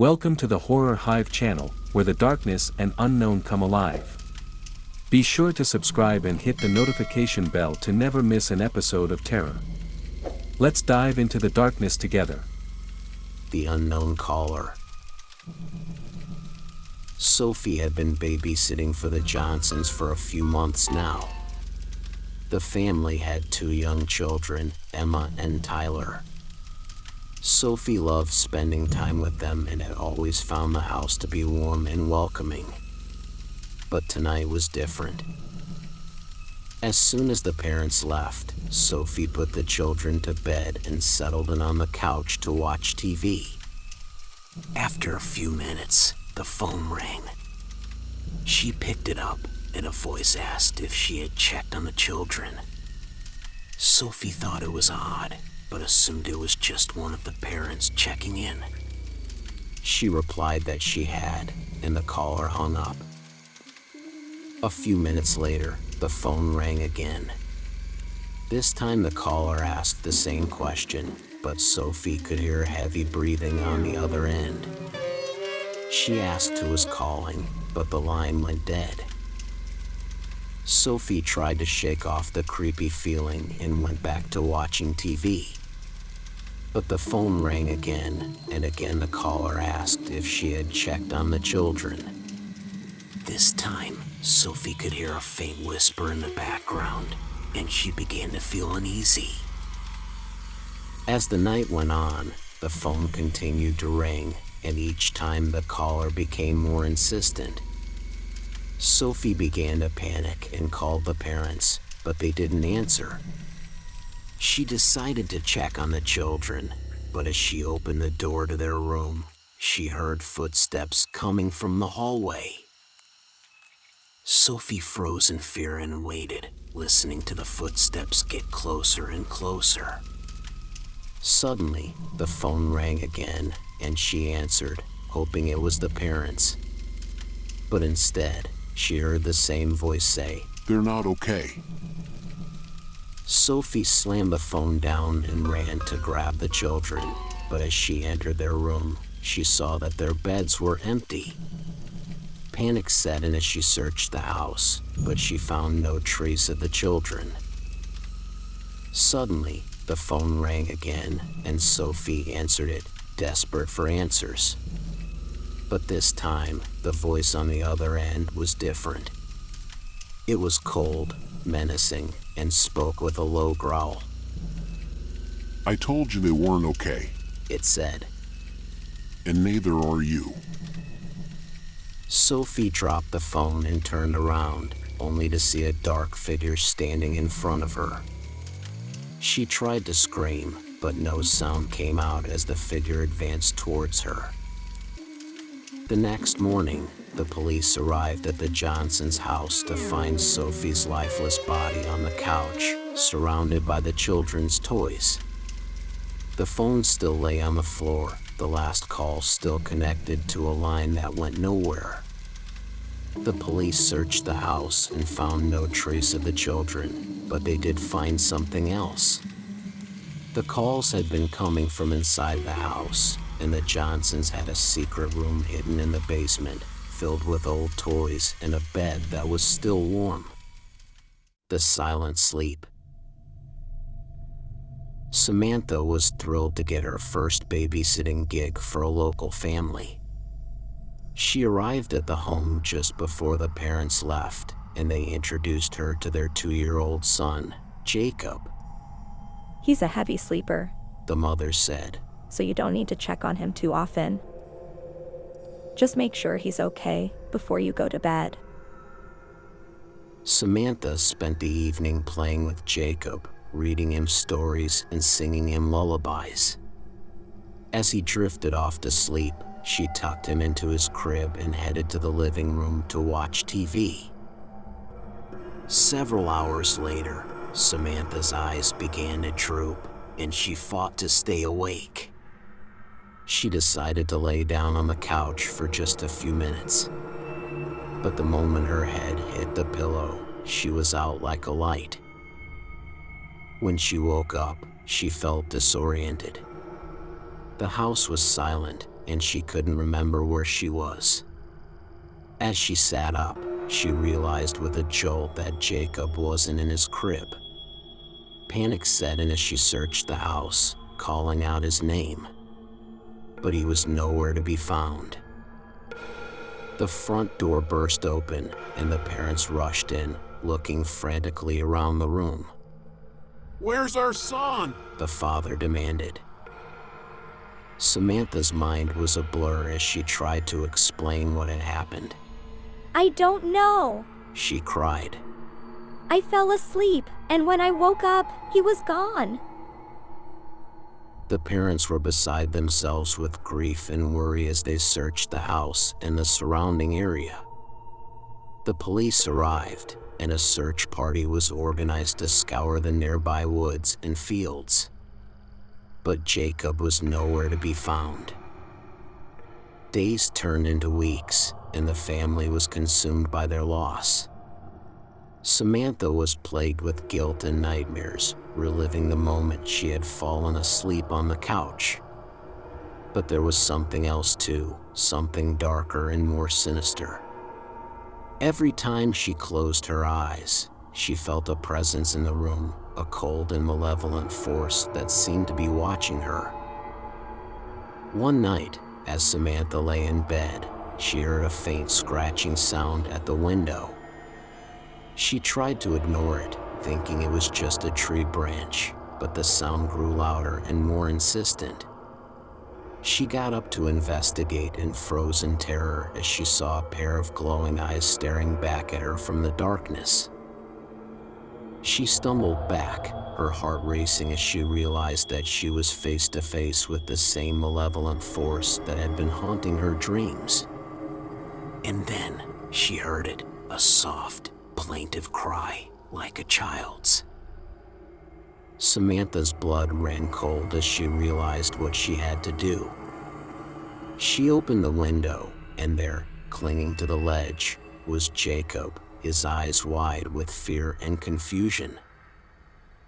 Welcome to the Horror Hive channel, where the darkness and unknown come alive. Be sure to subscribe and hit the notification bell to never miss an episode of terror. Let's dive into the darkness together. The unknown caller. Sophie had been babysitting for the Johnsons for a few months now. The family had 2 young children, Emma and Tyler. Sophie loved spending time with them and had always found the house to be warm and welcoming. But tonight was different. As soon as the parents left, Sophie put the children to bed and settled in on the couch to watch TV. After a few minutes, the phone rang. She picked it up, and a voice asked if she had checked on the children. Sophie thought it was odd, but assumed it was just one of the parents checking in. She replied that she had, and the caller hung up. A few minutes later, the phone rang again. This time the caller asked the same question, but Sophie could hear heavy breathing on the other end. She asked who was calling, but the line went dead. Sophie tried to shake off the creepy feeling and went back to watching TV. But the phone rang again, and again the caller asked if she had checked on the children. This time, Sophie could hear a faint whisper in the background, and she began to feel uneasy. As the night went on, the phone continued to ring, and each time the caller became more insistent. Sophie began to panic and called the parents, but they didn't answer. She decided to check on the children, but as she opened the door to their room, she heard footsteps coming from the hallway. Sophie froze in fear and waited, listening to the footsteps get closer and closer. Suddenly, the phone rang again, and she answered, hoping it was the parents. But instead, she heard the same voice say, "They're not okay." Sophie slammed the phone down and ran to grab the children, but as she entered their room, she saw that their beds were empty. Panic set in as she searched the house, but she found no trace of the children. Suddenly, the phone rang again, and Sophie answered it, desperate for answers. But this time, the voice on the other end was different. It was cold, menacing, and spoke with a low growl. "I told you they weren't okay, It said. and neither are you." Sophie dropped the phone and turned around, only to see a dark figure standing in front of her. She tried to scream, but no sound came out as the figure advanced towards her. The next morning, the police arrived at the Johnsons' house to find Sophie's lifeless body on the couch, surrounded by the children's toys. The phone still lay on the floor, the last call still connected to a line that went nowhere. The police searched the house and found no trace of the children, but they did find something else. The calls had been coming from inside the house, and the Johnsons had a secret room hidden in the basement, filled with old toys and a bed that was still warm. The silent sleep. Samantha was thrilled to get her first babysitting gig for a local family. She arrived at the home just before the parents left, and they introduced her to their 2-year-old son, Jacob. "He's a heavy sleeper, The mother said. so you don't need to check on him too often. Just make sure he's okay before you go to bed." Samantha spent the evening playing with Jacob, reading him stories and singing him lullabies. As he drifted off to sleep, she tucked him into his crib and headed to the living room to watch TV. Several hours later, Samantha's eyes began to droop, and she fought to stay awake. She decided to lay down on the couch for just a few minutes. But the moment her head hit the pillow, she was out like a light. When she woke up, she felt disoriented. The house was silent, and she couldn't remember where she was. As she sat up, she realized with a jolt that Jacob wasn't in his crib. Panic set in as she searched the house, calling out his name. But he was nowhere to be found. The front door burst open, and the parents rushed in, looking frantically around the room. Where's our son? The father demanded. Samantha's mind was a blur as she tried to explain what had happened. I don't know. She cried. I fell asleep, and when I woke up, he was gone. The parents were beside themselves with grief and worry as they searched the house and the surrounding area. The police arrived, and a search party was organized to scour the nearby woods and fields. But Jacob was nowhere to be found. Days turned into weeks, and the family was consumed by their loss. Samantha was plagued with guilt and nightmares, reliving the moment she had fallen asleep on the couch. But there was something else too, something darker and more sinister. Every time she closed her eyes, she felt a presence in the room, a cold and malevolent force that seemed to be watching her. One night, as Samantha lay in bed, she heard a faint scratching sound at the window. She tried to ignore it, thinking it was just a tree branch, but the sound grew louder and more insistent. She got up to investigate and froze in terror as she saw a pair of glowing eyes staring back at her from the darkness. She stumbled back, her heart racing as she realized that she was face to face with the same malevolent force that had been haunting her dreams. And then she heard it, a soft, plaintive cry like a child's. Samantha's blood ran cold as she realized what she had to do. She opened the window, and there, clinging to the ledge, was Jacob, his eyes wide with fear and confusion.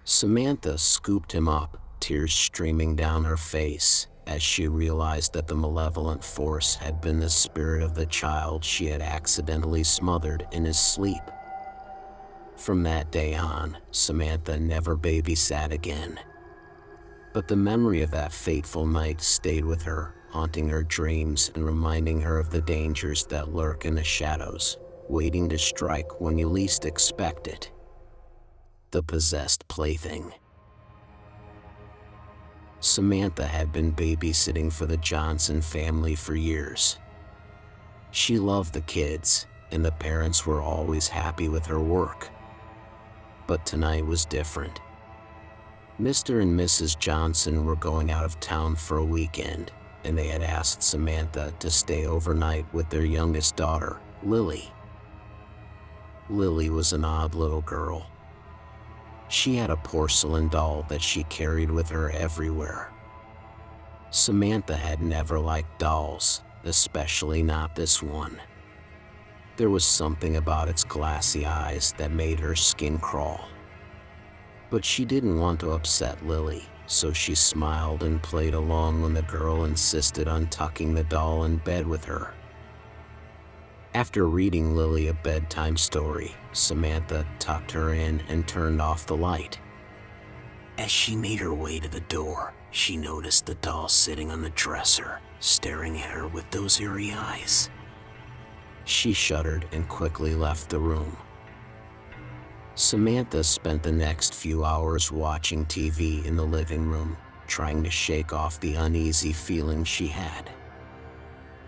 Samantha scooped him up, tears streaming down her face, as she realized that the malevolent force had been the spirit of the child she had accidentally smothered in his sleep. From that day on, Samantha never babysat again. But the memory of that fateful night stayed with her, haunting her dreams and reminding her of the dangers that lurk in the shadows, waiting to strike when you least expect it. The possessed plaything. Samantha had been babysitting for the Johnson family for years. She loved the kids, and the parents were always happy with her work. But tonight was different. Mr. and Mrs. Johnson were going out of town for a weekend, and they had asked Samantha to stay overnight with their youngest daughter, Lily. Lily was an odd little girl. She had a porcelain doll that she carried with her everywhere. Samantha had never liked dolls, especially not this one. There was something about its glassy eyes that made her skin crawl. But she didn't want to upset Lily, so she smiled and played along when the girl insisted on tucking the doll in bed with her. After reading Lily a bedtime story, Samantha tucked her in and turned off the light. As she made her way to the door, she noticed the doll sitting on the dresser, staring at her with those eerie eyes. She shuddered and quickly left the room. Samantha spent the next few hours watching TV in the living room, trying to shake off the uneasy feeling she had.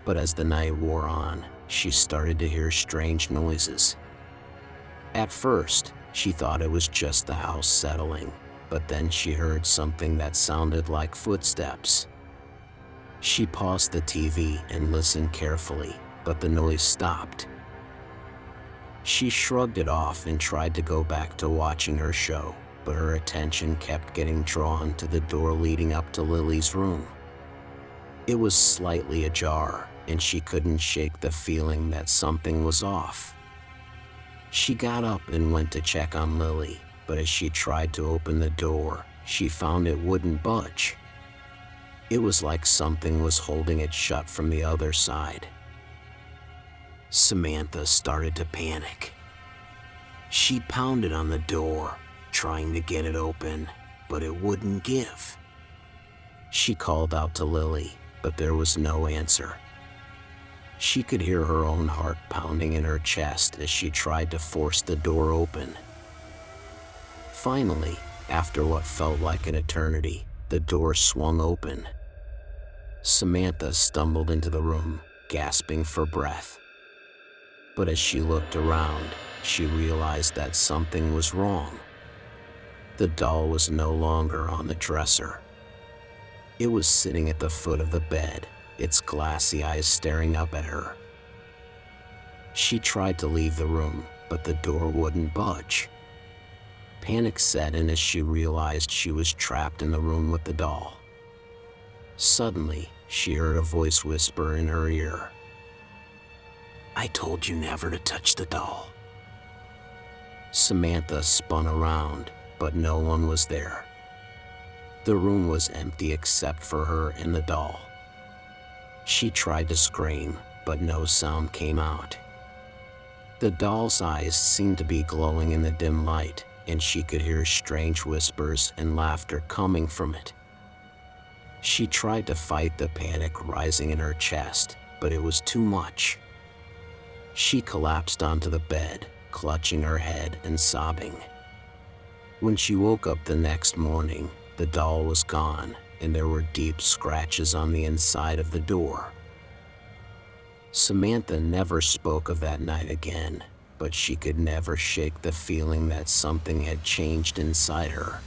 But as the night wore on, she started to hear strange noises. At first, she thought it was just the house settling, but then she heard something that sounded like footsteps. She paused the TV and listened carefully, but the noise stopped. She shrugged it off and tried to go back to watching her show, but her attention kept getting drawn to the door leading up to Lily's room. It was slightly ajar, and she couldn't shake the feeling that something was off. She got up and went to check on Lily, but as she tried to open the door, she found it wouldn't budge. It was like something was holding it shut from the other side. Samantha started to panic. She pounded on the door, trying to get it open, but it wouldn't give. She called out to Lily, but there was no answer. She could hear her own heart pounding in her chest as she tried to force the door open. Finally, after what felt like an eternity, the door swung open. Samantha stumbled into the room, gasping for breath. But as she looked around, she realized that something was wrong. The doll was no longer on the dresser. It was sitting at the foot of the bed, its glassy eyes staring up at her. She tried to leave the room, but the door wouldn't budge. Panic set in as she realized she was trapped in the room with the doll. Suddenly, she heard a voice whisper in her ear, "I told you never to touch the doll." Samantha spun around, but no one was there. The room was empty except for her and the doll. She tried to scream, but no sound came out. The doll's eyes seemed to be glowing in the dim light, and she could hear strange whispers and laughter coming from it. She tried to fight the panic rising in her chest, but it was too much. She collapsed onto the bed, clutching her head and sobbing. When she woke up the next morning, the doll was gone, and there were deep scratches on the inside of the door. Samantha never spoke of that night again, but she could never shake the feeling that something had changed inside her.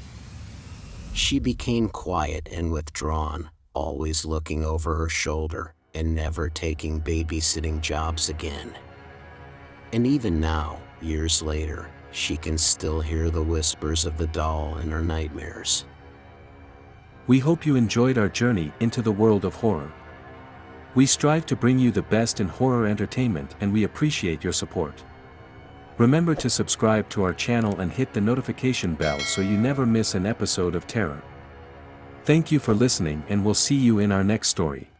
She became quiet and withdrawn, always looking over her shoulder and never taking babysitting jobs again. And even now, years later, she can still hear the whispers of the doll in her nightmares. We hope you enjoyed our journey into the world of horror. We strive to bring you the best in horror entertainment, and we appreciate your support. Remember to subscribe to our channel and hit the notification bell so you never miss an episode of terror. Thank you for listening, and we'll see you in our next story.